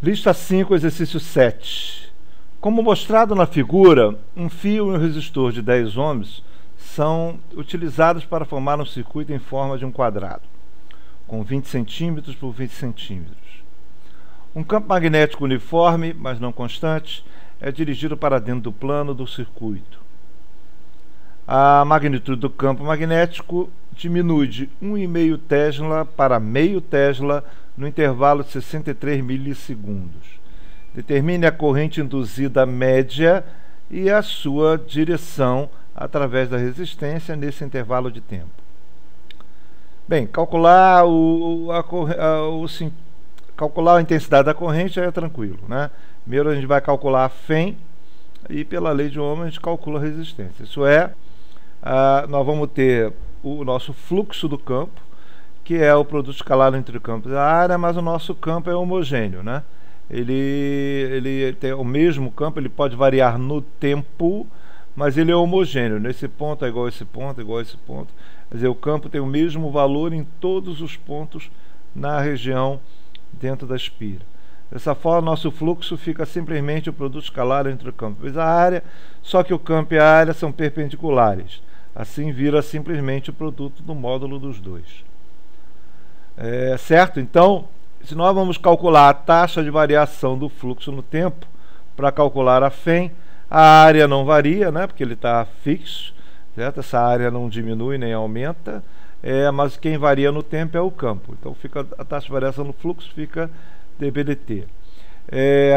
Lista 5, exercício 7. Como mostrado na figura, um fio e um resistor de 10 ohms são utilizados para formar um circuito em forma de um quadrado, com 20 centímetros por 20 centímetros. Um campo magnético uniforme, mas não constante, é dirigido para dentro do plano do circuito. A magnitude do campo magnético diminui de 1,5 Tesla para meio Tesla no intervalo de 63 milissegundos. Determine a corrente induzida média e a sua direção através da resistência nesse intervalo de tempo. Bem, calcular calcular a intensidade da corrente é tranquilo, né? Primeiro a gente vai calcular a Fem e pela lei de Ohm a gente calcula a resistência. Isso é, nós vamos ter o nosso fluxo do campo, que é o produto escalar entre o campo e a área, mas o nosso campo é homogêneo, né? Ele tem o mesmo campo, ele pode variar no tempo, mas ele é homogêneo. Nesse ponto é igual a esse ponto, igual a esse ponto. Quer dizer, o campo tem o mesmo valor em todos os pontos na região dentro da espira. Dessa forma, nosso fluxo fica simplesmente o produto escalar entre o campo e a área, só que o campo e a área são perpendiculares. Assim vira simplesmente o produto do módulo dos dois. Certo? Então, se nós vamos calcular a taxa de variação do fluxo no tempo, para calcular a Fem, a área não varia, né, porque ele está fixo, certo? Essa área não diminui nem aumenta, mas quem varia no tempo é o campo. Então fica a taxa de variação do fluxo fica dBdt.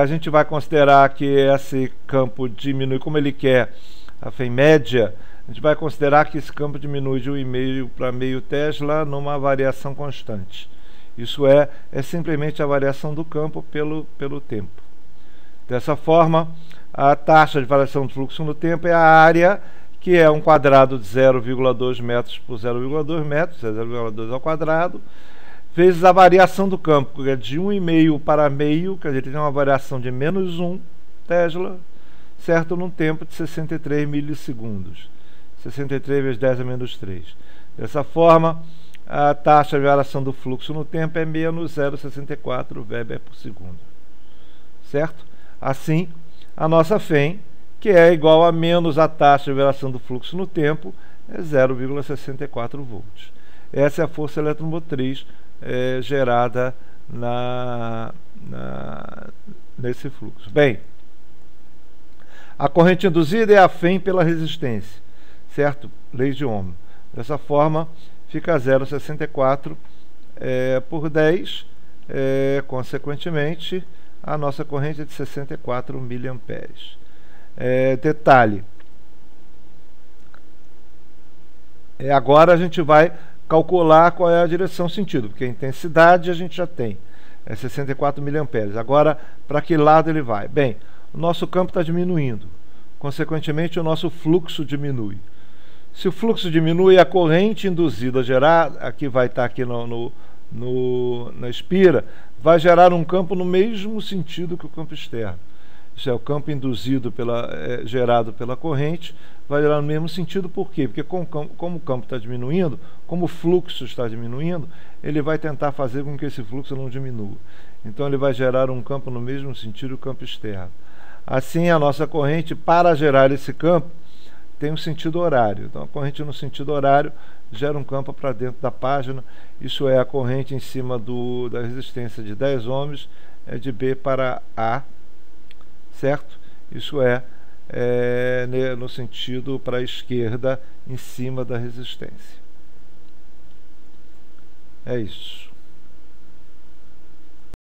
A gente vai considerar que esse campo diminui, como ele quer a Fem média, a gente vai considerar que esse campo diminui de 1,5 para meio Tesla numa variação constante. Isso é simplesmente a variação do campo pelo tempo. Dessa forma, a taxa de variação do fluxo no tempo é a área, que é um quadrado de 0,2 metros por 0,2 metros, 0,2 ao quadrado, vezes a variação do campo, que é de 1,5 para meio, quer dizer, ele tem uma variação de menos 1 Tesla, certo? Num tempo de 63 milissegundos. 63 vezes 10 a menos 3. Dessa forma, a taxa de variação do fluxo no tempo é menos 0,64 Weber por segundo. Certo? Assim, a nossa Fem, que é igual a menos a taxa de variação do fluxo no tempo, é 0,64 volts. Essa é a força eletromotriz gerada nesse fluxo. Bem, a corrente induzida é a Fem pela resistência, certo? Lei de Ohm. Dessa forma, fica 0,64 por 10, consequentemente, a nossa corrente é de 64 miliamperes. Detalhe, agora a gente vai calcular qual é a direção sentido, porque a intensidade a gente já tem, 64 miliamperes. Agora, para que lado ele vai? Bem, o nosso campo está diminuindo, consequentemente o nosso fluxo diminui. Se o fluxo diminui, a corrente induzida gerada, aqui vai estar aqui na espira, vai gerar um campo no mesmo sentido que o campo externo. Isso é, o campo induzido gerado pela corrente vai gerar no mesmo sentido. Por quê? Porque como o campo está diminuindo, como o fluxo está diminuindo, ele vai tentar fazer com que esse fluxo não diminua. Então ele vai gerar um campo no mesmo sentido que o campo externo. Assim, a nossa corrente, para gerar esse campo, tem um sentido horário. Então a corrente no sentido horário gera um campo para dentro da página. Isso é, a corrente em cima da resistência de 10 ohms é de B para A, certo? Isso no sentido para a esquerda em cima da resistência. É isso.